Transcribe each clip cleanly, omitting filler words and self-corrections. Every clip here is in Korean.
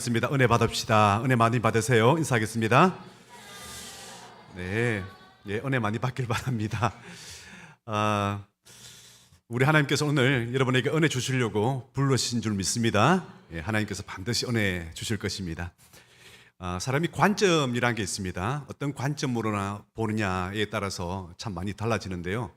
습니다. 은혜 받읍시다. 은혜 많이 받으세요. 인사하겠습니다. 네, 은혜 많이 받길 바랍니다. 우리 하나님께서 오늘 여러분에게 은혜 주시려고 불러주신 줄 믿습니다. 하나님께서 반드시 은혜 주실 것입니다. 사람이 관점이라는 게 있습니다. 어떤 관점으로나 보느냐에 따라서 참 많이 달라지는데요.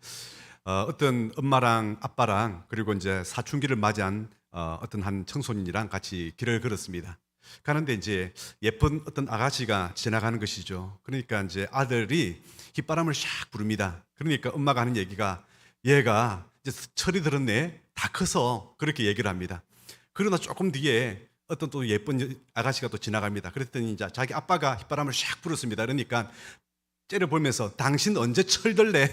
어떤 엄마랑 아빠랑 그리고 이제 사춘기를 맞이한 어떤 한 청소년이랑 같이 길을 걸었습니다. 가는데 이제 예쁜 어떤 아가씨가 지나가는 것이죠. 그러니까 이제 아들이 휘바람을 샥 부릅니다. 그러니까 엄마가 하는 얘기가 얘가 이제 철이 들었네. 다 커서 그렇게 얘기를 합니다. 그러나 조금 뒤에 어떤 또 예쁜 아가씨가 또 지나갑니다. 그랬더니 이제 자기 아빠가 휘바람을 샥 불었습니다. 그러니까 째려보면서 당신 언제 철들래?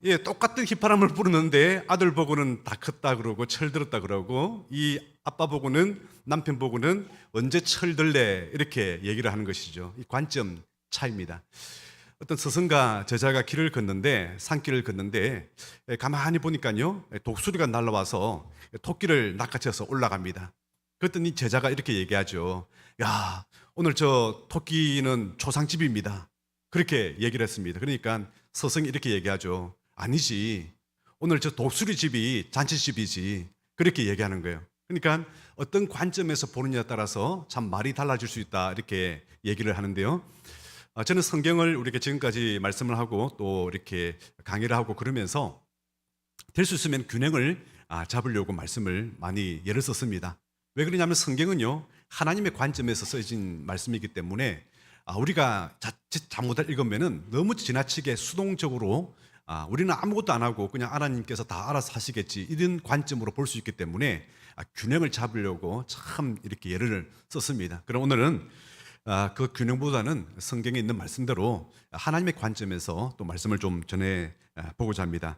예, 똑같은 휘파람을 부르는데 아들 보고는 다 컸다 그러고 철들었다 그러고 이 아빠 보고는 남편 보고는 언제 철들래 이렇게 얘기를 하는 것이죠. 이 관점 차이입니다. 어떤 스승과 제자가 길을 걷는데 산길을 걷는데 가만히 보니까요 독수리가 날라와서 토끼를 낚아채서 올라갑니다. 그랬더니 제자가 이렇게 얘기하죠. 야, 오늘 저 토끼는 초상집입니다. 그렇게 얘기를 했습니다. 그러니까 스승이 이렇게 얘기하죠. 아니지. 오늘 저 독수리 집이 잔치집이지. 그렇게 얘기하는 거예요. 그러니까 어떤 관점에서 보느냐에 따라서 참 말이 달라질 수 있다. 이렇게 얘기를 하는데요. 저는 성경을 우리에게 지금까지 말씀을 하고 또 이렇게 강의를 하고 그러면서 될 수 있으면 균형을 잡으려고 말씀을 많이 예를 썼습니다. 왜 그러냐면 성경은요, 하나님의 관점에서 써진 말씀이기 때문에 우리가 자칫 잘못 읽으면은 너무 지나치게 수동적으로 우리는 아무것도 안 하고 그냥 하나님께서 다 알아서 하시겠지 이런 관점으로 볼 수 있기 때문에 균형을 잡으려고 참 이렇게 예를 썼습니다. 그럼 오늘은 그 균형보다는 성경에 있는 말씀대로 하나님의 관점에서 또 말씀을 좀 전해 보고자 합니다.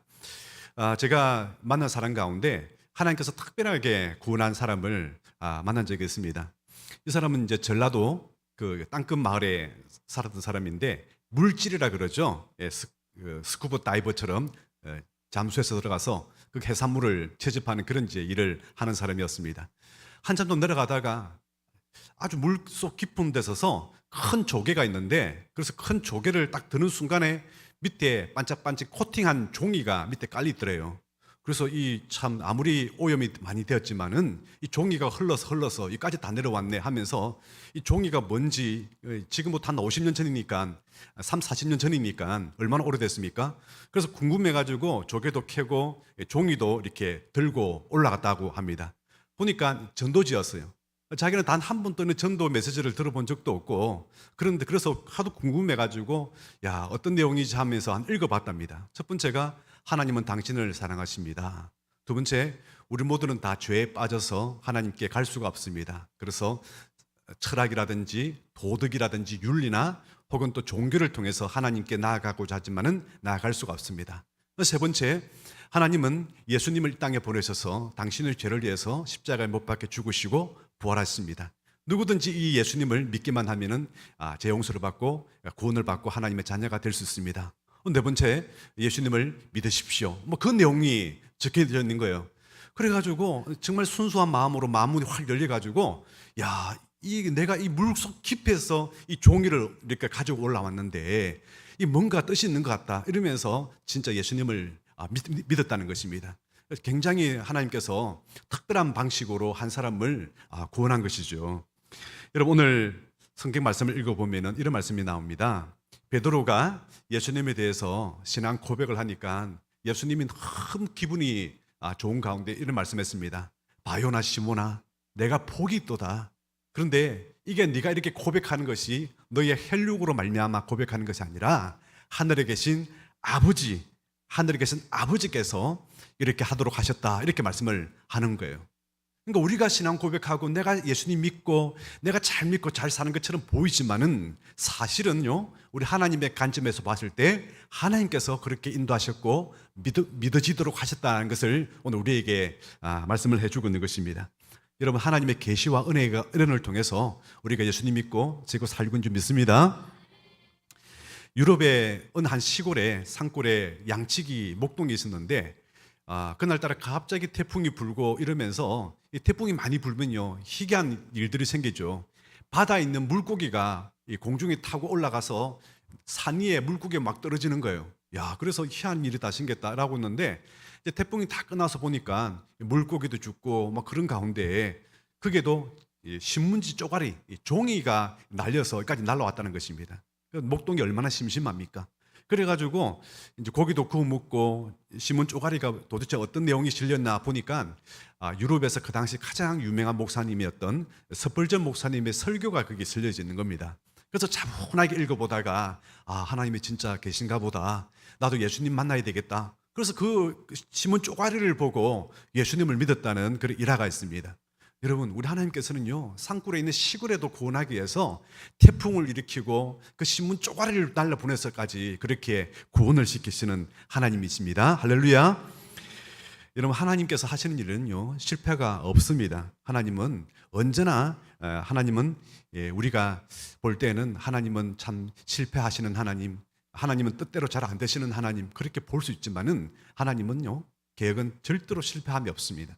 제가 만난 사람 가운데 하나님께서 특별하게 구원한 사람을 만난 적이 있습니다. 이 사람은 이제 전라도 그 땅끝 마을에 살았던 사람인데 물질이라 그러죠. 스쿠버 다이버처럼 잠수해서 들어가서 그 해산물을 채집하는 그런 이제 일을 하는 사람이었습니다. 한참 더 내려가다가 아주 물속 깊은 데 서서 큰 조개가 있는데 그래서 큰 조개를 딱 드는 순간에 밑에 반짝반짝 코팅한 종이가 밑에 깔려 있더래요. 그래서 이 참 아무리 오염이 많이 되었지만은 이 종이가 흘러서 여기까지 다 내려왔네 하면서 이 종이가 뭔지 지금부터 한 50년 전이니까 3, 40년 전이니까 얼마나 오래됐습니까? 그래서 궁금해가지고 조개도 캐고 종이도 이렇게 들고 올라갔다고 합니다. 보니까 전도지였어요. 자기는 단 한 번도 전도 메시지를 들어본 적도 없고 그런데 그래서 하도 궁금해가지고 야 어떤 내용이지 하면서 한 읽어봤답니다. 첫 번째가 하나님은 당신을 사랑하십니다. 두 번째, 우리 모두는 다 죄에 빠져서 하나님께 갈 수가 없습니다. 그래서 철학이라든지 도덕이라든지 윤리나 혹은 또 종교를 통해서 하나님께 나아가고자 하지만은 나아갈 수가 없습니다. 세 번째, 하나님은 예수님을 이 땅에 보내셔서 당신의 죄를 위해서 십자가에 못 박혀 죽으시고 부활하셨습니다. 누구든지 이 예수님을 믿기만 하면은 죄 용서를 받고 구원을 받고 하나님의 자녀가 될 수 있습니다. 네 번째, 예수님을 믿으십시오. 그 내용이 적혀져 있는 거예요. 그래가지고 정말 순수한 마음으로 마음문이 확 열려가지고 야, 내가 이 물속 깊이에서 이 종이를 이렇게 가지고 올라왔는데 이 뭔가 뜻이 있는 것 같다 이러면서 진짜 예수님을 믿었다는 것입니다. 굉장히 하나님께서 특별한 방식으로 한 사람을 구원한 것이죠. 여러분 오늘 성경 말씀을 읽어보면 이런 말씀이 나옵니다. 베드로가 예수님에 대해서 신앙 고백을 하니까 예수님이 너무 기분이 좋은 가운데 이런 말씀했습니다. 바요나 시모나 내가 복이 있도다. 그런데 이게 네가 이렇게 고백하는 것이 너의 혈육으로 말미암아 고백하는 것이 아니라 하늘에 계신 아버지께서 이렇게 하도록 하셨다. 이렇게 말씀을 하는 거예요. 그러니까 우리가 신앙 고백하고 내가 예수님 믿고 내가 잘 믿고 잘 사는 것처럼 보이지만은 사실은요 우리 하나님의 관점에서 봤을 때 하나님께서 그렇게 인도하셨고 믿어지도록 하셨다는 것을 오늘 우리에게 말씀을 해주고 있는 것입니다. 여러분 하나님의 계시와 은혜를 통해서 우리가 예수님 믿고 지고 살고 있는 줄 믿습니다. 유럽의 어느 한 시골에 산골에 양치기 목동이 있었는데 그날따라 갑자기 태풍이 불고 이러면서 이 태풍이 많이 불면요 희귀한 일들이 생기죠. 바다에 있는 물고기가 이 공중에 타고 올라가서 산 위에 물고기가 막 떨어지는 거예요. 야, 그래서 희한한 일이 다 생겼다라고 했는데 이제 태풍이 다 끝나서 보니까 물고기도 죽고 막 그런 가운데 그게도 이 신문지 쪼가리, 이 종이가 날려서 여기까지 날라왔다는 것입니다. 목동이 얼마나 심심합니까? 그래가지고 이제 고기도 구워 먹고 신문 쪼가리가 도대체 어떤 내용이 실렸나 보니까 유럽에서 그 당시 가장 유명한 목사님이었던 스펄전 목사님의 설교가 거기에 실려져 있는 겁니다. 그래서 차분하게 읽어보다가 하나님이 진짜 계신가 보다. 나도 예수님 만나야 되겠다. 그래서 그 신문 쪼가리를 보고 예수님을 믿었다는 그런 일화가 있습니다. 여러분, 우리 하나님께서는요 산골에 있는 시골에도 구원하기 위해서 태풍을 일으키고 그 신문 쪼가리를 날려 보내서까지 그렇게 구원을 시키시는 하나님이십니다. 할렐루야. 여러분, 하나님께서 하시는 일은요 실패가 없습니다. 하나님은 언제나 하나님은 우리가 볼 때는 하나님은 참 실패하시는 하나님, 하나님은 뜻대로 잘 안 되시는 하나님, 그렇게 볼 수 있지만은 하나님은요 계획은 절대로 실패함이 없습니다.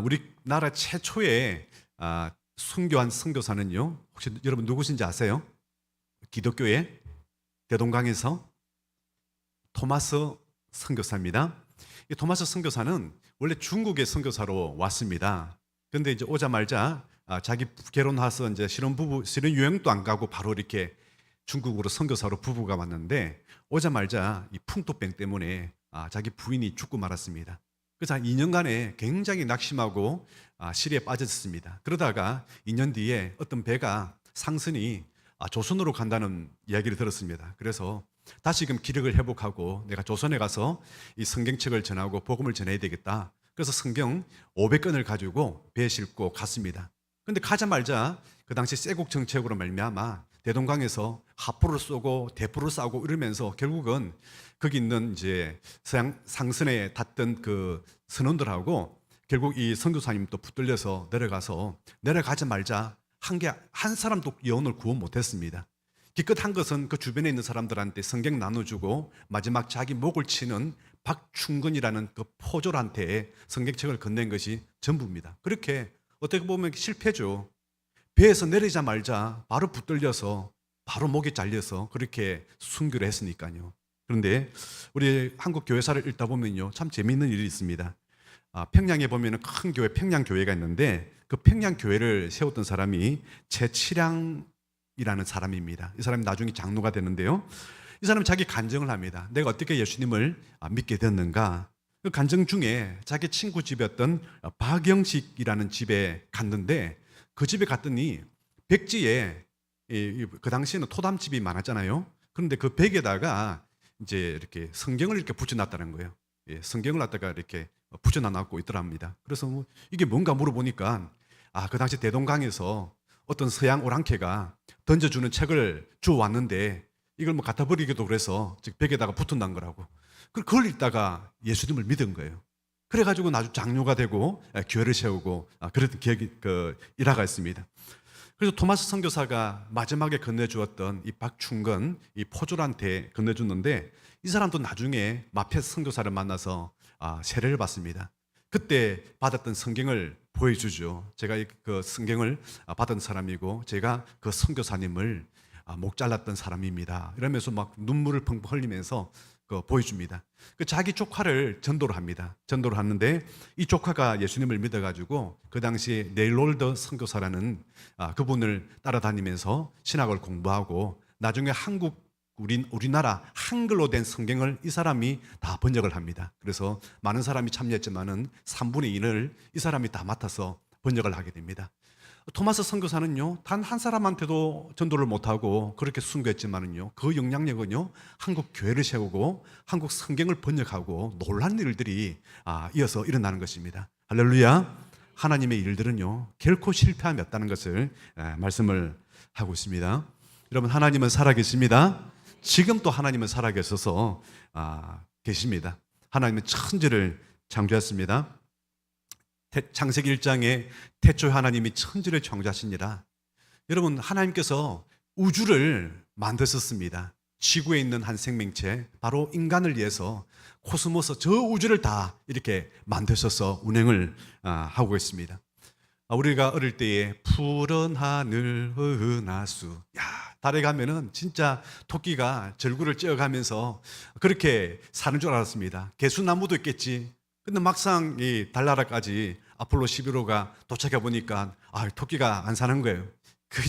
우리나라 최초의 순교한 선교사는요 혹시 여러분 누구신지 아세요? 기독교의 대동강에서 토마스 선교사입니다. 이 토마스 선교사는 원래 중국의 선교사로 왔습니다. 그런데 이제 오자마자 자기 결혼해서 이제 신혼 여행도 안 가고 바로 이렇게 중국으로 선교사로 부부가 왔는데 오자마자 이 풍토병 때문에 자기 부인이 죽고 말았습니다. 그래서 한 2년간에 굉장히 낙심하고 시리에 빠졌습니다. 그러다가 2년 뒤에 어떤 배가 상선이 조선으로 간다는 이야기를 들었습니다. 그래서 다시금 기력을 회복하고 내가 조선에 가서 이 성경책을 전하고 복음을 전해야 되겠다. 그래서 성경 500권을 가지고 배에 싣고 갔습니다. 그런데 가자마자 그 당시 쇄국 정책으로 말미암아 대동강에서 하포를 쏘고 대포를 쏴고 이러면서 결국은 거기 있는 이제 서양 상선에 탔던 그 선원들하고 결국 이 선교사님도 붙들려서 내려가자마자 한 사람도 영혼을 구원 못했습니다. 기껏 한 것은 그 주변에 있는 사람들한테 성경 나눠주고 마지막 자기 목을 치는 박충근이라는 그 포졸한테 성경책을 건넨 것이 전부입니다. 그렇게 어떻게 보면 실패죠. 배에서 내리자마자 바로 붙들려서 바로 목이 잘려서 그렇게 순교를 했으니까요. 그런데 우리 한국 교회사를 읽다 보면요 참 재미있는 일이 있습니다. 평양에 보면 큰 교회 평양교회가 있는데 그 평양교회를 세웠던 사람이 최치량이라는 사람입니다. 이 사람이 나중에 장로가 되는데요, 이 사람이 자기 간증을 합니다. 내가 어떻게 예수님을 믿게 됐는가. 그 간증 중에 자기 친구 집이었던 박영식이라는 집에 갔는데 그 집에 갔더니 백지에 그 당시에는 토담집이 많았잖아요. 그런데 그 벽에다가 이제 이렇게 성경을 이렇게 붙여놨다는 거예요. 성경을 갖다가 이렇게 붙여놔놓고 있더랍니다. 그래서 이게 뭔가 물어보니까 그 당시 대동강에서 어떤 서양 오랑캐가 던져주는 책을 주워왔는데 이걸 갖다 버리기도 그래서 즉 벽에다가 붙여놓은 거라고. 그걸 읽다가 예수님을 믿은 거예요. 그래가지고 나중에 장로가 되고 교회를 세우고 그랬던 기억이 일화가 있습니다. 그래서 토마스 선교사가 마지막에 건네주었던 이 박충근 이 포졸한테 건네줬는데 이 사람도 나중에 마페 선교사를 만나서 세례를 받습니다. 그때 받았던 성경을 보여주죠. 제가 그 성경을 받은 사람이고 제가 그 선교사님을 목 잘랐던 사람입니다. 이러면서 막 눈물을 펑펑 흘리면서 보여줍니다. 그 자기 조카를 전도를 합니다. 전도를 하는데 이 조카가 예수님을 믿어가지고 그 당시 네일롤더 선교사라는 그분을 따라다니면서 신학을 공부하고 나중에 우리나라 한글로 된 성경을 이 사람이 다 번역을 합니다. 그래서 많은 사람이 참여했지만은 3분의 2를 이 사람이 다 맡아서 번역을 하게 됩니다. 토마스 선교사는요 단 한 사람한테도 전도를 못하고 그렇게 순교했지만은요 그 영향력은요 한국 교회를 세우고 한국 성경을 번역하고 놀라운 일들이 이어서 일어나는 것입니다. 할렐루야. 하나님의 일들은요 결코 실패함이 없다는 것을 말씀을 하고 있습니다. 여러분, 하나님은 살아계십니다. 지금 또 하나님은 살아계셔서 계십니다. 하나님은 천지를 창조했습니다. 창세기 1장에 태초에 하나님이 천지를 창조하시니라. 여러분, 하나님께서 우주를 만드셨습니다. 지구에 있는 한 생명체, 바로 인간을 위해서 코스모스 저 우주를 다 이렇게 만드셔서 운행을 하고 있습니다. 우리가 어릴 때에 푸른 하늘 은하수, 달에 가면은 진짜 토끼가 절구를 찧어가면서 그렇게 사는 줄 알았습니다. 개수나무도 있겠지. 근데 막상 이 달나라까지 아폴로 11호가 도착해 보니까 토끼가 안 사는 거예요. 그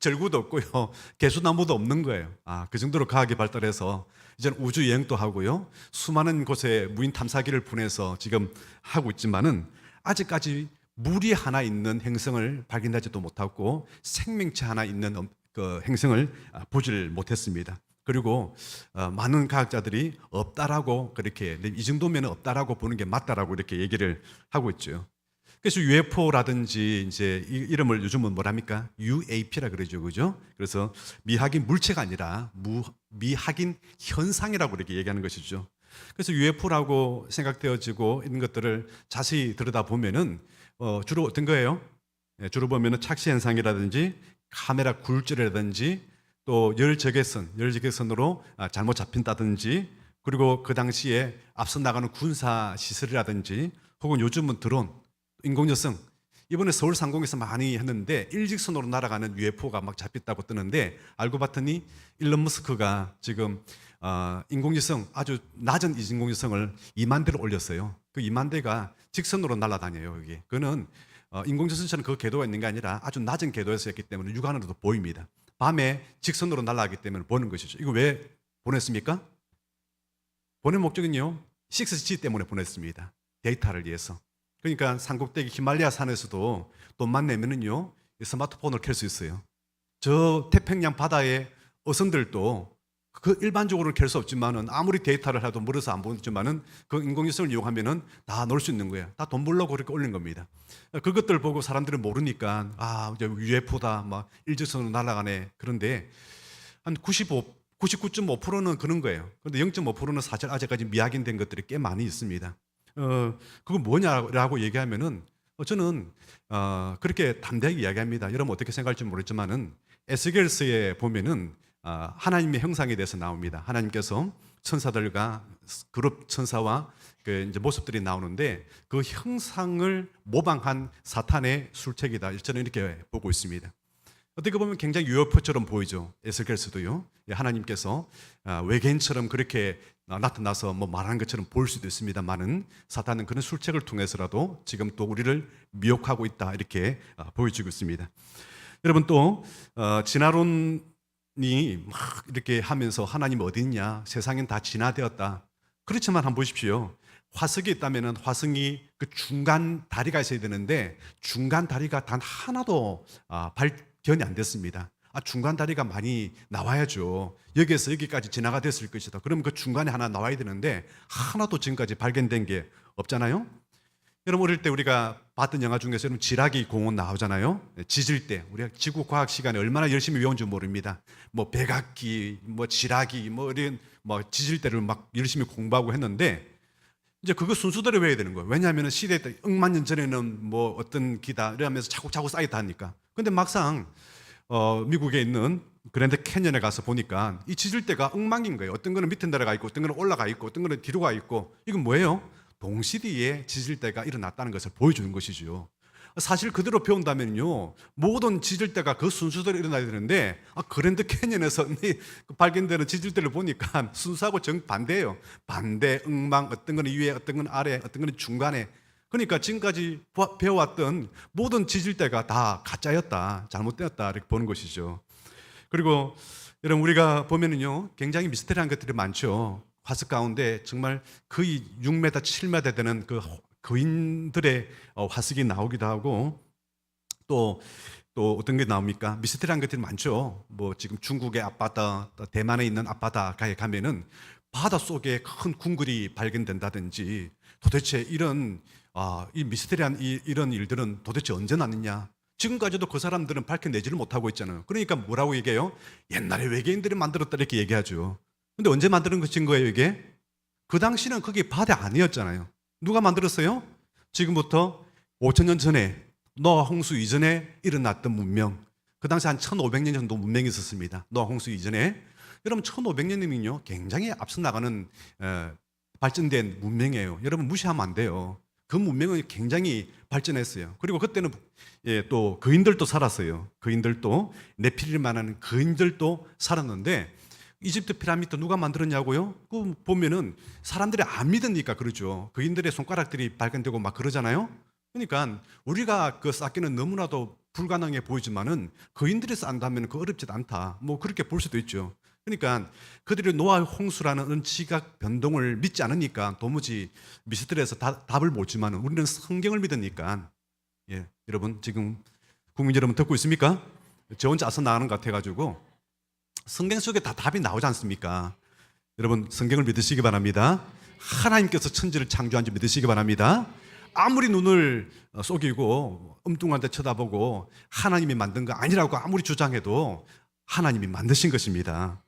절구도 없고요, 개수나무도 없는 거예요. 그 정도로 과학이 발달해서 이제는 우주 여행도 하고요, 수많은 곳에 무인 탐사기를 보내서 지금 하고 있지만은 아직까지 물이 하나 있는 행성을 발견하지도 못하고 생명체 하나 있는 그 행성을 보질 못했습니다. 그리고 많은 과학자들이 없다라고, 그렇게 이 정도면 없다라고 보는 게 맞다라고 이렇게 얘기를 하고 있죠. 그래서 UFO라든지 이제 이름을 요즘은 뭐랍니까? UAP라 그러죠, 그죠? 그래서 미확인 물체가 아니라 미확인 현상이라고 이렇게 얘기하는 것이죠. 그래서 UFO라고 생각되어지고 있는 것들을 자세히 들여다 보면은 주로 어떤 거예요? 주로 보면은 착시 현상이라든지 카메라 굴절이라든지 또 열적외선으로 잘못 잡힌다든지, 그리고 그 당시에 앞서 나가는 군사 시설이라든지, 혹은 요즘은 드론, 인공위성, 이번에 서울 상공에서 많이 했는데 일직선으로 날아가는 UFO가 막 잡혔다고 뜨는데, 알고 봤더니 일론 머스크가 지금 인공위성, 아주 낮은 인공위성을 2만 대를 올렸어요. 그 2만 대가 직선으로 날아다녀요. 여기 그거는 인공지능처럼 그 궤도가 있는 게 아니라 아주 낮은 궤도에서 했기 때문에 육안으로도 보입니다. 밤에 직선으로 날아가기 때문에 보는 것이죠. 이거 왜 보냈습니까? 보낸 목적은요, 6G 때문에 보냈습니다. 데이터를 위해서. 그러니까 산꼭대기 히말라야 산에서도 돈만 내면은요, 스마트폰을 켤 수 있어요. 저 태평양 바다의 어선들도 그 일반적으로는 켤 수 없지만은, 아무리 데이터를 해도 멀어서 안 보지만은 그 인공위성을 이용하면은 다 넣을 수 있는 거예요. 다 돈 벌려고 그렇게 올린 겁니다. 그것들 보고 사람들은 모르니까 이제 UFO다, 막 일직선으로 날아가네. 그런데 한 99.5%는 그런 거예요. 그런데 0.5%는 사실 아직까지 미확인된 것들이 꽤 많이 있습니다. 그거 뭐냐라고 얘기하면은 저는 그렇게 담대하게 이야기합니다. 여러분 어떻게 생각할지 모르지만은 에스겔서에 보면은 하나님의 형상에 대해서 나옵니다. 하나님께서 천사들과 그룹 천사와 그 이제 모습들이 나오는데, 그 형상을 모방한 사탄의 술책이다, 저는 이렇게 보고 있습니다. 어떻게 보면 굉장히 UFO처럼 보이죠. 에스겔서도요. 하나님께서 외계인처럼 그렇게 나타나서 뭐 말하는 것처럼 보일 수도 있습니다만은, 사탄은 그런 술책을 통해서라도 지금 또 우리를 미혹하고 있다, 이렇게 보여주고 있습니다. 여러분 또 진화론이 막 이렇게 하면서 하나님 어디 있냐, 세상엔 다 진화되었다. 그렇지만 한번 보십시오. 화석이 있다면 화성이 그 중간 다리가 있어야 되는데 중간 다리가 단 하나도 발견이 안 됐습니다. 중간 다리가 많이 나와야죠. 여기에서 여기까지 진화가 됐을 것이다. 그러면 그 중간에 하나 나와야 되는데 하나도 지금까지 발견된 게 없잖아요. 여러분 어릴 때 우리가 봤던 영화 중에서 여러분 지라기 공원 나오잖아요. 지질 때 우리가 지구 과학 시간에 얼마나 열심히 외운 줄 모릅니다. 뭐 백악기, 뭐 지라기, 뭐 이런 뭐 지질 때를 막 열심히 공부하고 했는데, 이제 그거 순서대로 외워야 되는 거예요. 왜냐하면 시대 때 억만 년 전에는 뭐 어떤 기다 이러면서 차곡차곡 쌓였다 하니까. 근데 막상 미국에 있는 그랜드 캐년에 가서 보니까 이 지질대가 엉망인 거예요. 어떤 거는 밑에 내려가 있고, 어떤 거는 올라가 있고, 어떤 거는 뒤로 가 있고. 이건 뭐예요? 동시대에 지질대가 일어났다는 것을 보여주는 것이죠. 사실 그대로 배운다면요, 모든 지질대가 그 순서대로 일어나야 되는데 그랜드 캐년에서 발견되는 지질대를 보니까 순서하고 정반대예요. 반대, 엉망, 어떤 거는 위에, 어떤 거는 아래, 어떤 거는 중간에. 그러니까 지금까지 배워왔던 모든 지질대가 다 가짜였다, 잘못되었다, 이렇게 보는 것이죠. 그리고 여러분 우리가 보면은요, 굉장히 미스터리한 것들이 많죠. 화석 가운데 정말 거의 6m, 7m 되는 그 거인들의 화석이 나오기도 하고, 또 어떤 게 나옵니까? 미스터리한 것들이 많죠. 뭐 지금 중국의 앞바다, 대만에 있는 앞바다에 가면은 바다 속에 큰 궁궐이 발견된다든지, 도대체 이런 이 미스터리한 이런 일들은 도대체 언제 났느냐? 지금까지도 그 사람들은 밝혀내지를 못하고 있잖아요. 그러니까 뭐라고 얘기해요? 옛날에 외계인들이 만들었다, 이렇게 얘기하죠. 근데 언제 만드는 것인 거예요, 이게? 그 당시는 그게 바다 아니었잖아요. 누가 만들었어요? 지금부터 5,000년 전에, 노아 홍수 이전에 일어났던 문명. 그 당시 한 1,500년 정도 문명이 있었습니다. 노아 홍수 이전에. 여러분 1500년이면요 굉장히 앞서 나가는 발전된 문명이에요. 여러분 무시하면 안 돼요. 그 문명은 굉장히 발전했어요. 그리고 그때는 또 거인들도 살았어요. 거인들도 네피림만한 거인들도 살았는데 이집트 피라미드 누가 만들었냐고요? 그 보면은 사람들이 안 믿으니까 그러죠. 거인들의 손가락들이 발견되고 막 그러잖아요. 그러니까 우리가 그 쌓기는 너무나도 불가능해 보이지만은 거인들이 쌓는다면 그 어렵지 않다. 뭐 그렇게 볼 수도 있죠. 그러니까 그들이 노아의 홍수라는 지각 변동을 믿지 않으니까 도무지 미스터리에서 답을 못 주만 우리는 성경을 믿으니까 여러분 지금 국민 여러분 듣고 있습니까? 저 혼자 앞서 나가는 것 같아가지고 성경 속에 다 답이 나오지 않습니까? 여러분 성경을 믿으시기 바랍니다. 하나님께서 천지를 창조한 줄 믿으시기 바랍니다. 아무리 눈을 속이고 엉뚱한 데 쳐다보고 하나님이 만든 거 아니라고 아무리 주장해도 하나님이 만드신 것입니다.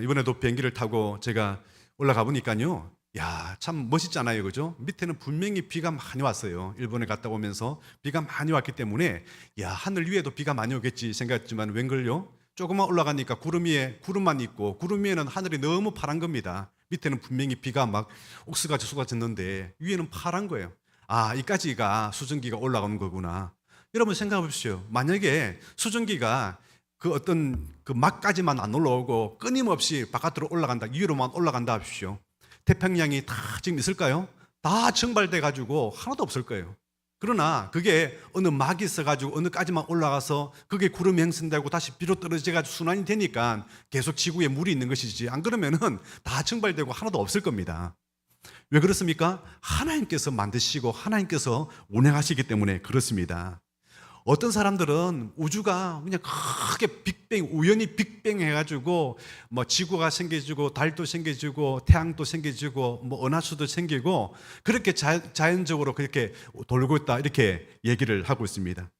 이번에도 비행기를 타고 제가 올라가 보니까요, 야, 참 멋있잖아요, 그죠? 밑에는 분명히 비가 많이 왔어요. 일본에 갔다 오면서 비가 많이 왔기 때문에 야, 하늘 위에도 비가 많이 오겠지 생각했지만 웬걸요? 조금만 올라가니까 구름 위에 구름만 있고 구름 위에는 하늘이 너무 파란 겁니다. 밑에는 분명히 비가 막 옥수같이 쏟아졌는데 위에는 파란 거예요. 아, 이까지가 수증기가 올라가는 거구나. 여러분 생각해 보십시오. 만약에 수증기가 그 어떤 그 막까지만 안 올라오고 끊임없이 바깥으로 올라간다, 위로만 올라간다 하십시오. 태평양이 다 지금 있을까요? 다 증발돼 가지고 하나도 없을 거예요. 그러나 그게 어느 막이 있어가지고 어느까지만 올라가서 그게 구름이 형성되고 다시 비로 떨어져가지고 순환이 되니까 계속 지구에 물이 있는 것이지, 안 그러면은 다 증발되고 하나도 없을 겁니다. 왜 그렇습니까? 하나님께서 만드시고 하나님께서 운행하시기 때문에 그렇습니다. 어떤 사람들은 우주가 그냥 크게 빅뱅, 우연히 빅뱅 해가지고 뭐 지구가 생겨지고 달도 생겨지고 태양도 생겨지고 뭐 은하수도 생기고 그렇게 자연적으로 그렇게 돌고 있다 이렇게 얘기를 하고 있습니다.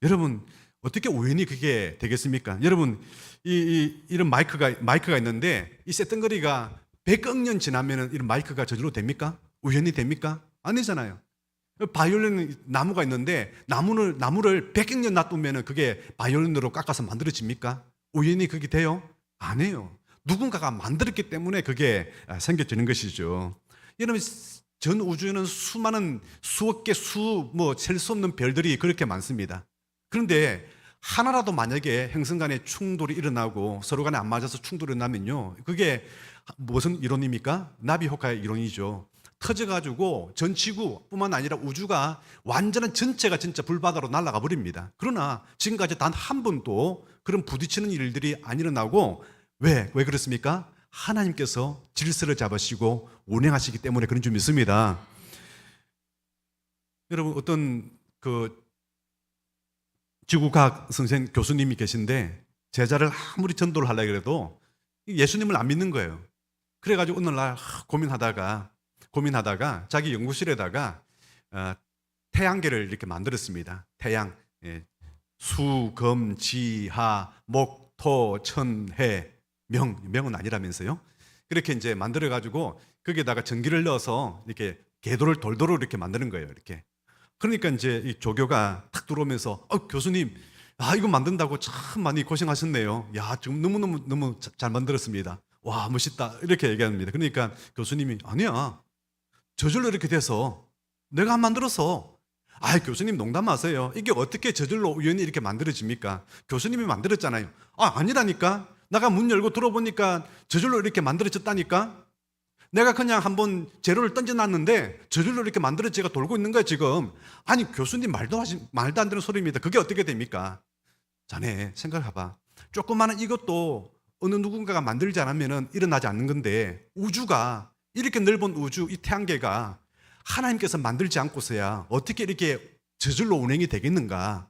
여러분 어떻게 우연히 그게 되겠습니까? 여러분 이런 마이크가 있는데 이 쇳덩거리가 100억 년 지나면은 이런 마이크가 저절로 됩니까? 우연히 됩니까? 아니잖아요. 바이올린 나무가 있는데 나무를 100억 년 놔두면 그게 바이올린으로 깎아서 만들어집니까? 우연히 그게 돼요? 안 해요. 누군가가 만들었기 때문에 그게 생겨지는 것이죠. 여러분 전 우주에는 수많은 수억 개 셀 수 없는 별들이 그렇게 많습니다. 그런데 하나라도 만약에 행성 간에 충돌이 일어나고 서로 간에 안 맞아서 충돌이 일어나면요, 그게 무슨 이론입니까? 나비 효과의 이론이죠. 터져가지고 전 지구뿐만 아니라 우주가 완전한 전체가 진짜 불바다로 날아가 버립니다. 그러나 지금까지 단 한 번도 그런 부딪히는 일들이 안 일어나고 왜 그렇습니까? 하나님께서 질서를 잡으시고 운행하시기 때문에 그런 줄 믿습니다. 여러분 어떤 그 지구과학 선생 교수님이 계신데 제자를 아무리 전도를 하려고 해도 예수님을 안 믿는 거예요. 그래가지고 어느 날 고민하다가 자기 연구실에다가 태양계를 이렇게 만들었습니다. 태양, 수, 금, 지, 하, 목, 토, 천, 해, 명은 아니라면서요. 그렇게 이제 만들어가지고 거기에다가 전기를 넣어서 이렇게 궤도를 돌도록 이렇게 만드는 거예요. 이렇게. 그러니까 이제 이 조교가 탁 들어오면서 교수님, 이거 만든다고 참 많이 고생하셨네요. 야, 지금 너무 잘 만들었습니다. 와, 멋있다. 이렇게 얘기합니다. 그러니까 교수님이 아니야. 저절로 이렇게 돼서 내가 안 만들어서. 교수님 농담 마세요. 이게 어떻게 저절로 우연히 이렇게 만들어집니까? 교수님이 만들었잖아요. 아니라니까. 내가 문 열고 들어보니까 저절로 이렇게 만들어졌다니까. 내가 그냥 한번 재료를 던져놨는데 저절로 이렇게 만들어지가 돌고 있는 거야 지금. 아니 교수님 말도 안 되는 소리입니다. 그게 어떻게 됩니까? 자네 생각해봐. 조그마한 이것도 어느 누군가가 만들지 않으면 일어나지 않는 건데 우주가 이렇게 넓은 우주, 이 태양계가 하나님께서 만들지 않고서야 어떻게 이렇게 저절로 운행이 되겠는가.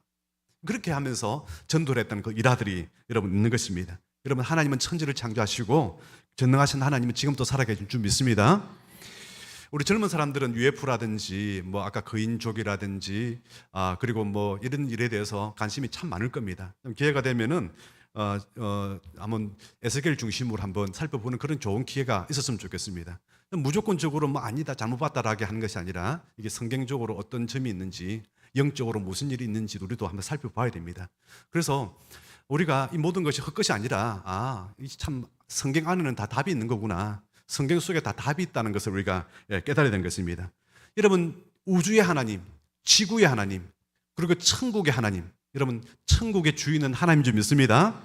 그렇게 하면서 전도를 했던 그 일화들이 여러분 있는 것입니다. 여러분 하나님은 천지를 창조하시고 전능하신 하나님은 지금도 살아계신 줄 믿습니다. 우리 젊은 사람들은 UFO라든지 뭐 아까 거인족이라든지 그리고 뭐 이런 일에 대해서 관심이 참 많을 겁니다. 기회가 되면은 한번 에스겔 중심으로 한번 살펴보는 그런 좋은 기회가 있었으면 좋겠습니다. 무조건적으로 뭐 아니다 잘못 봤다라고 하는 것이 아니라 이게 성경적으로 어떤 점이 있는지 영적으로 무슨 일이 있는지 우리도 한번 살펴봐야 됩니다. 그래서 우리가 이 모든 것이 헛것이 아니라 참 성경 안에는 다 답이 있는 거구나. 성경 속에 다 답이 있다는 것을 우리가 깨달아야 되는 것입니다. 여러분, 우주의 하나님, 지구의 하나님, 그리고 천국의 하나님, 여러분 천국의 주인은 하나님인 줄 믿습니다.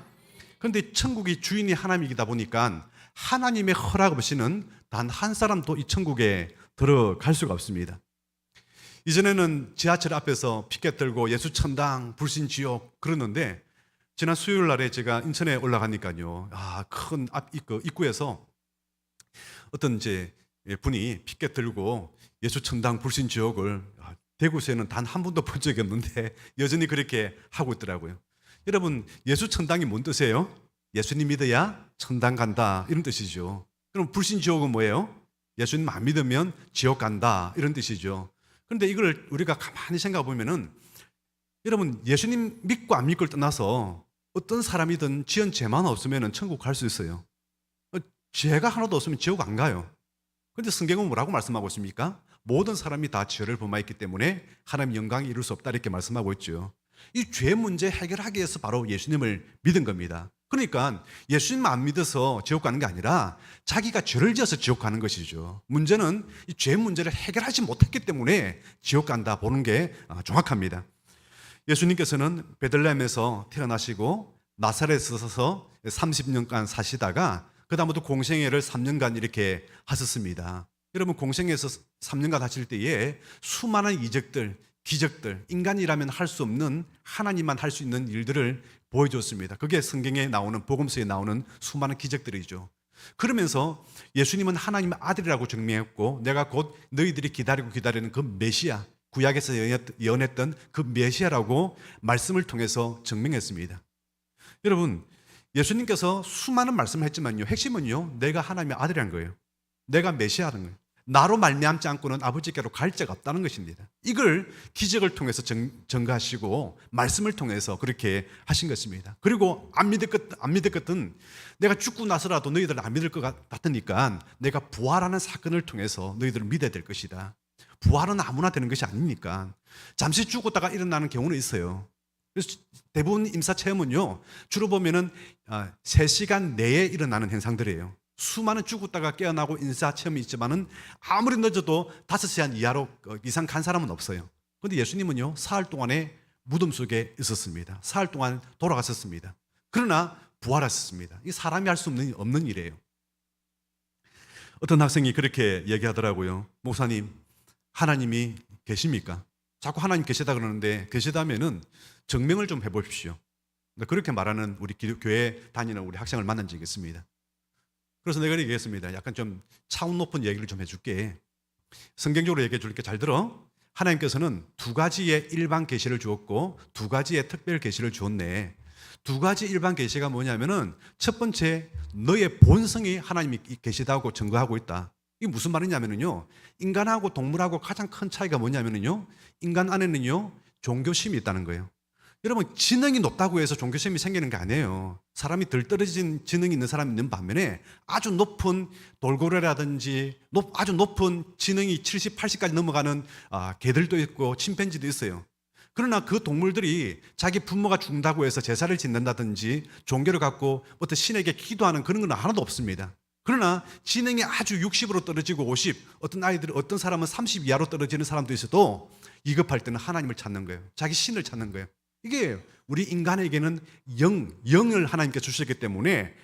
그런데 천국의 주인이 하나님이다 보니까 하나님의 허락 없이는 단 한 사람도 이 천국에 들어갈 수가 없습니다. 이전에는 지하철 앞에서 피켓 들고 예수 천당, 불신 지옥 그러는데 지난 수요일 날에 제가 인천에 올라가니까요, 큰 입구에서 어떤 분이 피켓 들고 예수 천당, 불신 지옥을 대구에는 단 한 번도 본 적이 없는데 여전히 그렇게 하고 있더라고요. 여러분, 예수 천당이 뭔 뜻이에요? 예수님 믿어야 천당 간다 이런 뜻이죠. 그럼 불신 지옥은 뭐예요? 예수님 안 믿으면 지옥 간다 이런 뜻이죠. 그런데 이걸 우리가 가만히 생각해 보면은, 여러분 예수님 믿고 안 믿고를 떠나서 어떤 사람이든 지은 죄만 없으면 천국 갈 수 있어요. 죄가 하나도 없으면 지옥 안 가요. 그런데 성경은 뭐라고 말씀하고 있습니까? 모든 사람이 다 죄를 범하였기 때문에 하나님 영광이 이룰 수 없다 이렇게 말씀하고 있죠. 이 죄 문제 해결하기 위해서 바로 예수님을 믿은 겁니다. 그러니까 예수님 안 믿어서 지옥 가는 게 아니라 자기가 죄를 지어서 지옥 가는 것이죠. 문제는 이 죄 문제를 해결하지 못했기 때문에 지옥 간다 보는 게 정확합니다. 예수님께서는 베들레헴에서 태어나시고 나사렛에서 30년간 사시다가 그 다음부터 공생애를 3년간 이렇게 하셨습니다. 여러분, 공생애에서 3년간 하실 때에 수많은 이적들, 기적들, 인간이라면 할 수 없는 하나님만 할 수 있는 일들을 보여줬습니다. 그게 성경에 나오는, 복음서에 나오는 수많은 기적들이죠. 그러면서 예수님은 하나님의 아들이라고 증명했고, 내가 곧 너희들이 기다리는 그 메시아, 구약에서 예언했던 그 메시아라고 말씀을 통해서 증명했습니다. 여러분, 예수님께서 수많은 말씀을 했지만요, 핵심은요, 내가 하나님의 아들이라는 거예요. 내가 메시아라는 거예요. 나로 말미암지 않고는 아버지께로 갈 자가 없다는 것입니다. 이걸 기적을 통해서 증거하시고 말씀을 통해서 그렇게 하신 것입니다. 그리고 안 믿을 것은 내가 죽고 나서라도 너희들은 안 믿을 것 같으니까 내가 부활하는 사건을 통해서 너희들을 믿어야 될 것이다. 부활은 아무나 되는 것이 아니니까 잠시 죽었다가 일어나는 경우는 있어요. 그래서 대부분 임사체험은요, 주로 보면은 3시간 내에 일어나는 현상들이에요. 수많은 죽었다가 깨어나고 인사체험이 있지만은 아무리 늦어도 5시간 이상 간 사람은 없어요. 그런데 예수님은요, 사흘 동안에 무덤 속에 있었습니다. 사흘 동안 돌아가셨습니다. 그러나 부활하셨습니다. 이 사람이 할 수 없는 일이에요. 어떤 학생이 그렇게 얘기하더라고요. 목사님, 하나님이 계십니까? 자꾸 하나님 계시다 그러는데 계시다면은 증명을 좀 해보십시오. 그렇게 말하는 우리 교회 다니는 우리 학생을 만난 적이 있습니다. 그래서 내가 얘기했습니다. 약간 좀 차원 높은 얘기를 좀 해줄게. 성경적으로 얘기해 줄게. 잘 들어. 하나님께서는 2가지의 일반 계시를 주었고 2가지의 특별 계시를 주었네. 2가지 일반 계시가 뭐냐면은, 첫 번째, 너의 본성이 하나님이 계시다고 증거하고 있다. 이게 무슨 말이냐면요, 인간하고 동물하고 가장 큰 차이가 뭐냐면요, 인간 안에는요 종교심이 있다는 거예요. 여러분, 지능이 높다고 해서 종교심이 생기는 게 아니에요. 사람이 덜 떨어진 지능이 있는 사람이 있는 반면에 아주 높은 돌고래라든지 아주 높은 지능이 70, 80까지 넘어가는 개들도 있고 침팬지도 있어요. 그러나 그 동물들이 자기 부모가 죽는다고 해서 제사를 짓는다든지 종교를 갖고 어떤 신에게 기도하는 그런 건 하나도 없습니다. 그러나 지능이 아주 60으로 떨어지고 50, 어떤 사람은 30 이하로 떨어지는 사람도 있어도 위급할 때는 하나님을 찾는 거예요. 자기 신을 찾는 거예요. 이게 우리 인간에게는 영을 하나님께 주셨기 때문에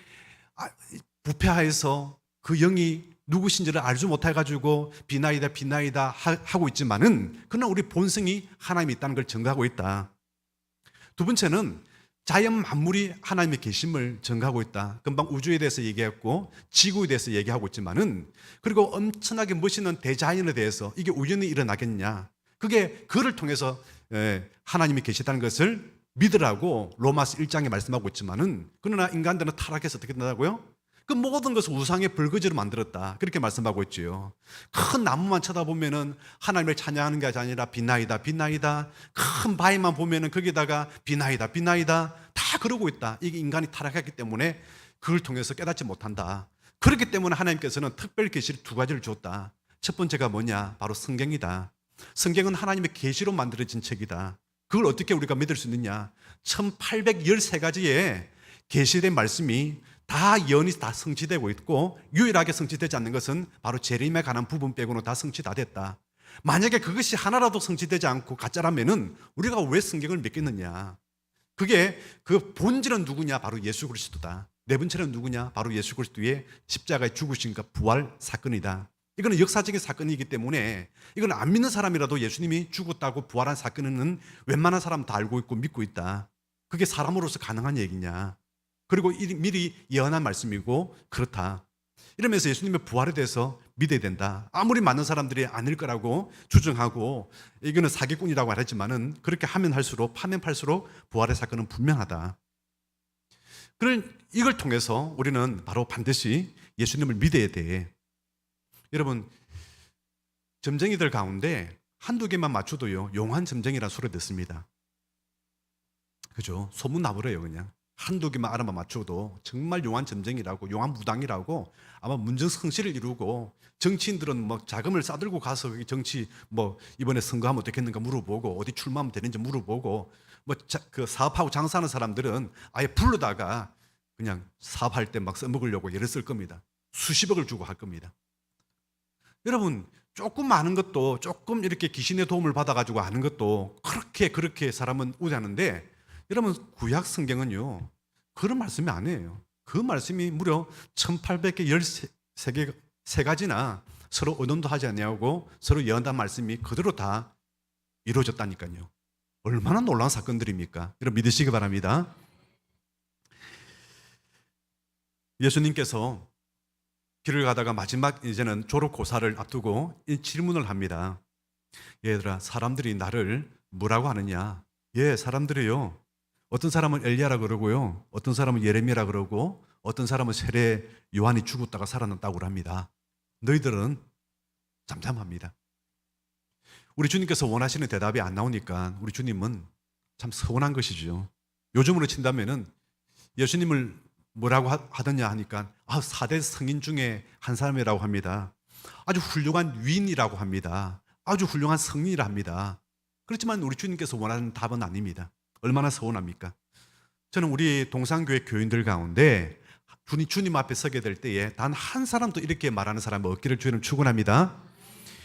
부패하여서 그 영이 누구신지를 알지 못해가지고 비나이다 하고 있지만은, 그러나 우리 본성이 하나님이 있다는 걸 증거하고 있다. 두 번째는 자연 만물이 하나님의 계심을 증거하고 있다. 금방 우주에 대해서 얘기했고 지구에 대해서 얘기하고 있지만은, 그리고 엄청나게 멋있는 대자연에 대해서 이게 우연히 일어나겠냐, 그를 통해서 하나님이 계시다는 것을 믿으라고 로마서 1장에 말씀하고 있지만은, 그러나 인간들은 타락해서 어떻게 된다고요? 그 모든 것을 우상의 벌거지로 만들었다, 그렇게 말씀하고 있지요. 큰 나무만 쳐다보면은 하나님을 찬양하는 게 아니라 비나이다. 큰 바위만 보면은 거기다가 비나이다 다 그러고 있다. 이게 인간이 타락했기 때문에 그걸 통해서 깨닫지 못한다. 그렇기 때문에 하나님께서는 특별 계시를 2가지를 주었다. 첫 번째가 뭐냐? 바로 성경이다. 성경은 하나님의 계시로 만들어진 책이다. 그걸 어떻게 우리가 믿을 수 있느냐? 1813가지의 계시된 말씀이 다 예언이 다 성취되고 있고, 유일하게 성취되지 않는 것은 바로 재림에 관한 부분 빼고는 다 성취 다 됐다. 만약에 그것이 하나라도 성취되지 않고 가짜라면은 우리가 왜 성경을 믿겠느냐? 그게 그 본질은 누구냐? 바로 예수 그리스도다. 네 번째는 누구냐? 바로 예수 그리스도의 십자가의 죽으심과 부활 사건이다. 이거는 역사적인 사건이기 때문에 이건 안 믿는 사람이라도 예수님이 죽었다고 부활한 사건은 웬만한 사람 다 알고 있고 믿고 있다. 그게 사람으로서 가능한 얘기냐? 그리고 미리 예언한 말씀이고 그렇다. 이러면서 예수님의 부활에 대해서 믿어야 된다. 아무리 많은 사람들이 아닐 거라고 주장하고 이거는 사기꾼이라고 말했지만은 그렇게 하면 할수록 파면 팔수록 부활의 사건은 분명하다. 그런 이걸 통해서 우리는 바로 반드시 예수님을 믿어야 돼. 여러분, 점쟁이들 가운데 한두 개만 맞춰도요 용한 점쟁이라는 소리 듣습니다. 그죠? 소문 나버려요. 그냥 한두 개만 알아만 맞춰도 정말 용한 점쟁이라고, 용한 무당이라고 아마 문정성시를 이루고, 정치인들은 뭐 자금을 싸들고 가서 정치 뭐 이번에 선거하면 어떻겠는가 물어보고, 어디 출마하면 되는지 물어보고, 뭐 그 사업하고 장사하는 사람들은 아예 불러다가 그냥 사업할 때 막 써먹으려고 예를 쓸 겁니다. 수십억을 주고 할 겁니다. 여러분, 조금 아는 것도, 조금 이렇게 귀신의 도움을 받아가지고 아는 것도 그렇게 사람은 우대하는데, 여러분, 구약 성경은요 그런 말씀이 아니에요. 그 말씀이 무려 1813가지나 서로 의논도 하지 않냐고 서로 예언한 말씀이 그대로 다 이루어졌다니까요. 얼마나 놀라운 사건들입니까? 여러분, 믿으시기 바랍니다. 예수님께서 길을 가다가 마지막 이제는 졸업고사를 앞두고 이 질문을 합니다. 얘들아, 사람들이 나를 뭐라고 하느냐? 사람들이요, 어떤 사람은 엘리야라 그러고요, 어떤 사람은 예레미야라 그러고, 어떤 사람은 세례 요한이 죽었다가 살아났다고 합니다. 너희들은 잠잠합니다. 우리 주님께서 원하시는 대답이 안 나오니까 우리 주님은 참 서운한 것이죠. 요즘으로 친다면은 예수님을 뭐라고 하더냐 하니까 4대 성인 중에 한 사람이라고 합니다. 아주 훌륭한 위인이라고 합니다. 아주 훌륭한 성인이라 합니다. 그렇지만 우리 주님께서 원하는 답은 아닙니다. 얼마나 서운합니까? 저는 우리 동산교회 교인들 가운데 주님 앞에 서게 될 때에 단 한 사람도 이렇게 말하는 사람이 없기를 주님 축원합니다.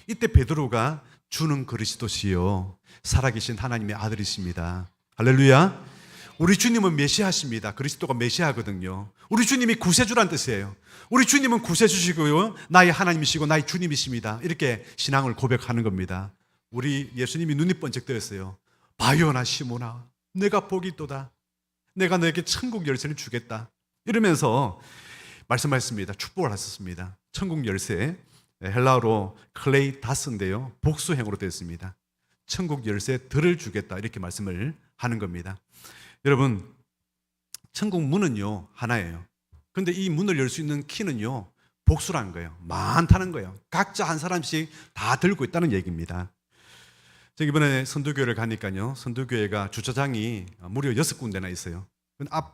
이때 베드로가 주는 그리스도시요 살아계신 하나님의 아들이십니다. 할렐루야. 우리 주님은 메시아십니다. 그리스도가 메시아거든요. 우리 주님이 구세주란 뜻이에요. 우리 주님은 구세주시고요, 나의 하나님이시고 나의 주님이십니다. 이렇게 신앙을 고백하는 겁니다. 우리 예수님이 눈이 번쩍 뜨였어요. 바요나 시모나, 내가 복이 있도다. 내가 너에게 천국 열쇠를 주겠다. 이러면서 말씀하셨습니다. 축복을 하셨습니다. 천국 열쇠, 헬라어로 클레이다스인데요, 복수형으로 되어 있습니다. 천국 열쇠들을 주겠다, 이렇게 말씀을 하는 겁니다. 여러분, 천국 문은요 하나예요. 그런데 이 문을 열 수 있는 키는요 복수라는 거예요. 많다는 거예요. 각자 한 사람씩 다 들고 있다는 얘기입니다. 제가 이번에 선두교회를 가니까요, 선두교회가 주차장이 무려 6군데나 있어요.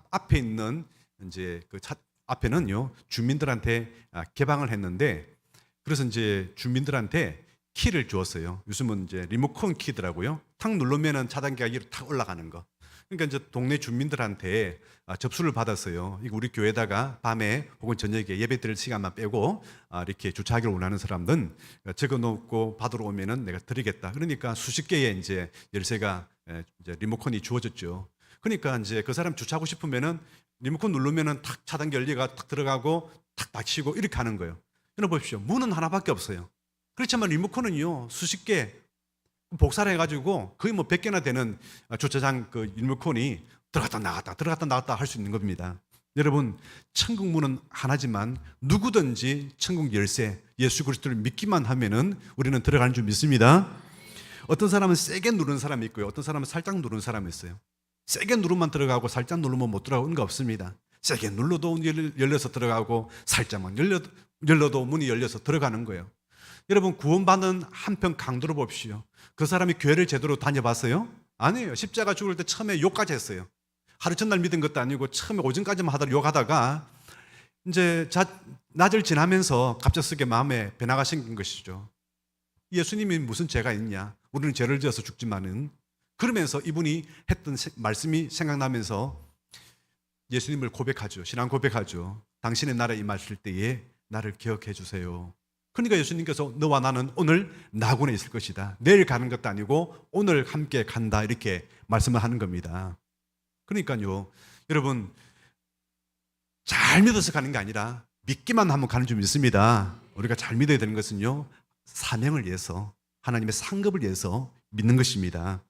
앞에 있는 이제 그 앞에는요 주민들한테 개방을 했는데, 그래서 이제 주민들한테 키를 주었어요. 요즘은 이제 리모컨 키더라고요. 탁 누르면은 차단기가 위로 탁 올라가는 거. 그러니까 이제 동네 주민들한테 접수를 받았어요. 이거 우리 교회에다가 밤에 혹은 저녁에 예배 드릴 시간만 빼고 이렇게 주차하기를 원하는 사람들은 적어 놓고 받으러 오면은 내가 드리겠다. 그러니까 수십 개의 이제 열쇠가 이제 리모컨이 주어졌죠. 그러니까 이제 그 사람 주차하고 싶으면은 리모컨 누르면은 탁 차단기 열리가 탁 들어가고 탁 닫히고 이렇게 하는 거예요. 여러분 보십시오. 문은 하나밖에 없어요. 그렇지만 리모컨은요 수십 개 복사를 해가지고 거의 뭐 100개나 되는 주차장 그 리모컨이 들어갔다 나갔다 할 수 있는 겁니다. 여러분, 천국 문은 하나지만 누구든지 천국 열쇠 예수 그리스도를 믿기만 하면은 우리는 들어가는 줄 믿습니다. 어떤 사람은 세게 누르는 사람이 있고요, 어떤 사람은 살짝 누르는 사람이 있어요. 세게 누르면 들어가고 살짝 누르면 못 들어가는 거 없습니다. 세게 눌러도 열려서 들어가고 살짝만 열려도 문이 열려서 들어가는 거예요. 여러분, 구원받는 한편 강도로 봅시오. 그 사람이 교회를 제대로 다녀봤어요? 아니에요. 십자가 죽을 때 처음에 욕까지 했어요. 하루 전날 믿은 것도 아니고 처음에 오전까지만 하다가 욕하다가 이제 낮을 지나면서 갑작스럽게 마음에 변화가 생긴 것이죠. 예수님이 무슨 죄가 있냐? 우리는 죄를 지어서 죽지만은 그러면서 이분이 했던 말씀이 생각나면서 예수님을 고백하죠. 신앙 고백하죠. 당신의 나라에 임하실 때에 나를 기억해 주세요. 그러니까 예수님께서 너와 나는 오늘 나군에 있을 것이다. 내일 가는 것도 아니고 오늘 함께 간다. 이렇게 말씀을 하는 겁니다. 그러니까요, 여러분, 잘 믿어서 가는 게 아니라 믿기만 하면 가는 줄 믿습니다. 우리가 잘 믿어야 되는 것은요, 사명을 위해서, 하나님의 상급을 위해서 믿는 것입니다.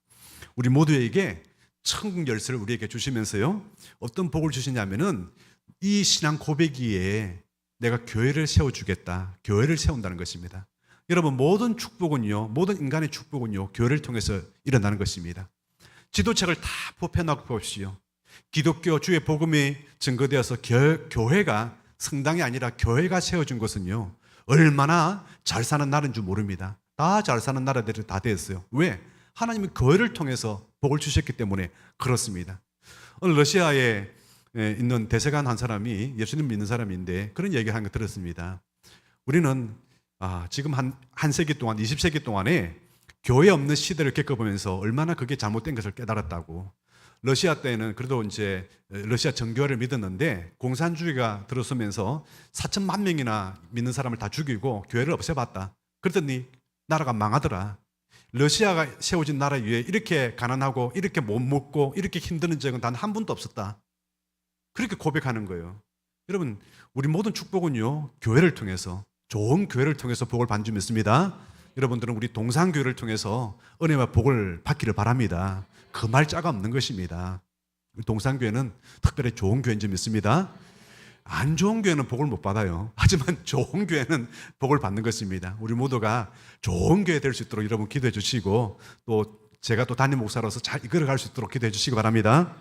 우리 모두에게 천국 열쇠를 우리에게 주시면서요, 어떤 복을 주시냐면은 이 신앙 고백기에 내가 교회를 세워주겠다, 교회를 세운다는 것입니다. 여러분, 모든 축복은요, 모든 인간의 축복은요, 교회를 통해서 일어나는 것입니다. 지도책을 다 펴놓고 보십시오. 기독교 주의 복음이 증거되어서 교회가, 성당이 아니라 교회가 세워진 것은요, 얼마나 잘 사는 나라인 줄 모릅니다. 다 잘 사는 나라들이 다 됐어요. 왜? 하나님이 교회를 통해서 복을 주셨기 때문에 그렇습니다. 오늘 러시아에 있는 대사관 한 사람이 예수님 믿는 사람인데 그런 얘기를 한 거 들었습니다. 우리는 지금 한 세기 동안, 20세기 동안에 교회 없는 시대를 겪어보면서 얼마나 그게 잘못된 것을 깨달았다고. 러시아 때는 그래도 이제 러시아 정교회를 믿었는데 공산주의가 들어서면서 4천만 명이나 믿는 사람을 다 죽이고 교회를 없애봤다. 그랬더니 나라가 망하더라. 러시아가 세워진 나라 위에 이렇게 가난하고 이렇게 못 먹고 이렇게 힘드는 적은 단 한 번도 없었다. 그렇게 고백하는 거예요. 여러분, 우리 모든 축복은요, 교회를 통해서, 좋은 교회를 통해서 복을 받는 줄 믿습니다. 여러분들은 우리 동산교회를 통해서 은혜와 복을 받기를 바랍니다. 그 말자가 없는 것입니다. 동산교회는 특별히 좋은 교회인 줄 믿습니다. 안 좋은 교회는 복을 못 받아요. 하지만 좋은 교회는 복을 받는 것입니다. 우리 모두가 좋은 교회 될 수 있도록 여러분 기도해 주시고, 또 제가 또 담임 목사로서 잘 이끌어갈 수 있도록 기도해 주시기 바랍니다.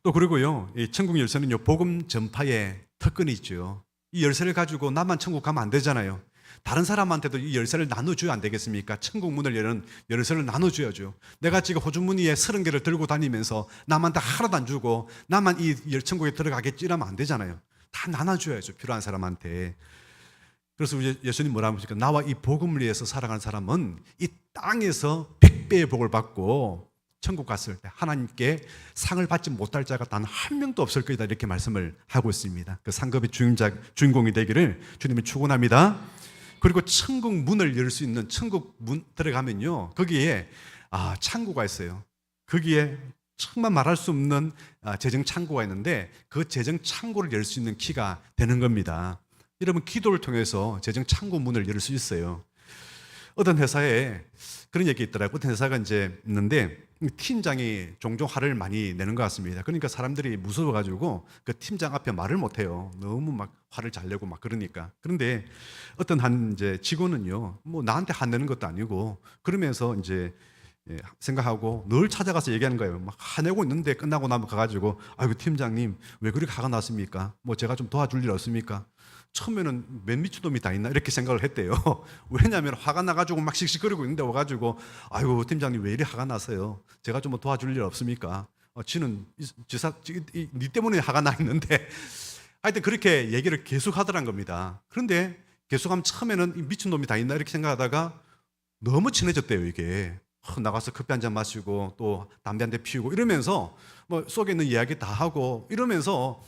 또 그리고요, 이 천국 열쇠는요, 복음 전파의 특권이 있죠. 이 열쇠를 가지고 나만 천국 가면 안 되잖아요. 다른 사람한테도 이 열쇠를 나눠줘야 안 되겠습니까? 천국 문을 여는 열쇠를 나눠줘야죠. 내가 지금 호주머니에 30개를 들고 다니면서 남한테 하나도 안 주고 나만 이 천국에 들어가겠지 이러면 안 되잖아요. 다 나눠줘야죠, 필요한 사람한테. 그래서 예수님 뭐라 하십니까? 나와 이 복음을 위해서 살아가는 사람은 이 땅에서 100배의 복을 받고 천국 갔을 때 하나님께 상을 받지 못할 자가 단 한 명도 없을 것이다, 이렇게 말씀을 하고 있습니다. 그 상급의 주인공이 되기를 주님이 축원합니다. 그리고 천국 문을 열 수 있는, 천국 문 들어가면요, 거기에 창고가 있어요. 거기에 정말 말할 수 없는 재정 창고가 있는데 그 재정 창고를 열 수 있는 키가 되는 겁니다. 여러분, 기도를 통해서 재정 창고 문을 열 수 있어요. 어떤 회사에 그런 얘기 있더라고요. 어떤 회사가 이제 있는데 팀장이 종종 화를 많이 내는 것 같습니다. 그러니까 사람들이 무서워가지고 그 팀장 앞에 말을 못해요. 너무 막 화를 잘 내고 막 그러니까. 그런데 어떤 한 이제 직원은요, 뭐 나한테 화내는 것도 아니고 그러면서 이제 생각하고 늘 찾아가서 얘기하는 거예요. 막 화내고 있는데 끝나고 나면 가가지고, 아이고 팀장님 왜 그렇게 화가 났습니까? 뭐 제가 좀 도와줄 일 없습니까? 처음에는 맨 미친놈이 다 있나 이렇게 생각을 했대요. 왜냐하면 화가 나가지고 막 씩씩거리고 있는데 와가지고, 아이고 팀장님 왜 이리 화가 나세요? 제가 좀 도와줄 일 없습니까? 지는 니 때문에 화가 나 있는데 하여튼 그렇게 얘기를 계속 하더란 겁니다. 그런데 계속하면 처음에는 이 미친놈이 다 있나 이렇게 생각하다가 너무 친해졌대요. 이게 나가서 커피 한 잔 마시고 또 담배 한 대 피우고 이러면서 뭐 속에 있는 이야기 다 하고 이러면서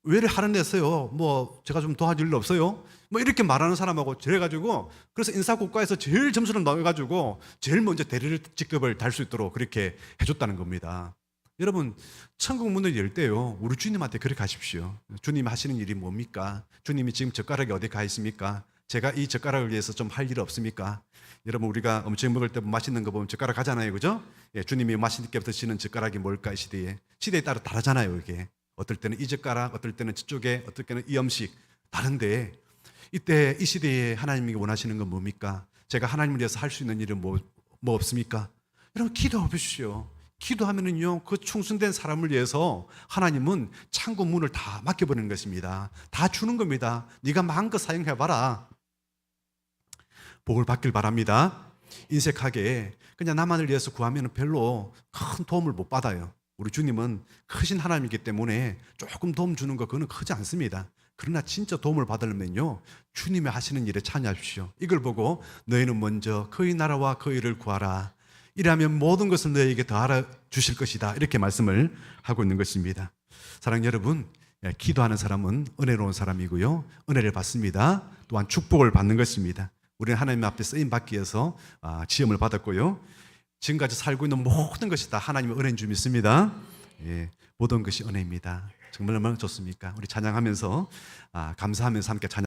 왜를 화를 냈어요? 뭐 제가 좀 도와줄 일 없어요? 뭐 이렇게 말하는 사람하고 그래가지고, 그래서 인사국가에서 제일 점수를 넣어가지고 제일 먼저 대리를 직급을 달 수 있도록 그렇게 해줬다는 겁니다. 여러분, 천국 문을 열 때요, 우리 주님한테 그렇게 하십시오. 주님 하시는 일이 뭡니까? 주님이 지금 젓가락이 어디 가 있습니까? 제가 이 젓가락을 위해서 좀 할 일 없습니까? 여러분, 우리가 음식 먹을 때 맛있는 거 보면 젓가락 하잖아요, 그죠? 주님이 맛있게 드시는 젓가락이 뭘까? 이 시대에 따라 다르잖아요. 이게 어떨 때는 이 젓가락, 어떨 때는 저쪽에, 어떨 때는 이 음식 다른데, 이때 이 시대에 하나님이 원하시는 건 뭡니까? 제가 하나님을 위해서 할 수 있는 일은 뭐 없습니까? 여러분, 기도해 보십시오. 기도하면은요, 그 충성된 사람을 위해서 하나님은 창고 문을 다 맡겨버리는 것입니다. 다 주는 겁니다. 네가 마음껏 사용해봐라. 복을 받길 바랍니다. 인색하게 그냥 나만을 위해서 구하면 별로 큰 도움을 못 받아요. 우리 주님은 크신 하나님이기 때문에 조금 도움 주는 거 그거는 크지 않습니다. 그러나 진짜 도움을 받으려면요, 주님이 하시는 일에 참여하십시오. 이걸 보고 너희는 먼저 그의 나라와 그의 일을 구하라. 이라면 모든 것을 너에게 더하여 주실 것이다. 이렇게 말씀을 하고 있는 것입니다. 사랑하는 여러분, 기도하는 사람은 은혜로운 사람이고요. 은혜를 받습니다. 또한 축복을 받는 것입니다. 우리는 하나님 앞에 쓰임 받기 위해서 지음을 받았고요. 지금까지 살고 있는 모든 것이 다 하나님의 은혜인 줄 믿습니다. 예, 모든 것이 은혜입니다. 정말 얼마나 좋습니까? 우리 찬양하면서 감사하면서 함께 찬양.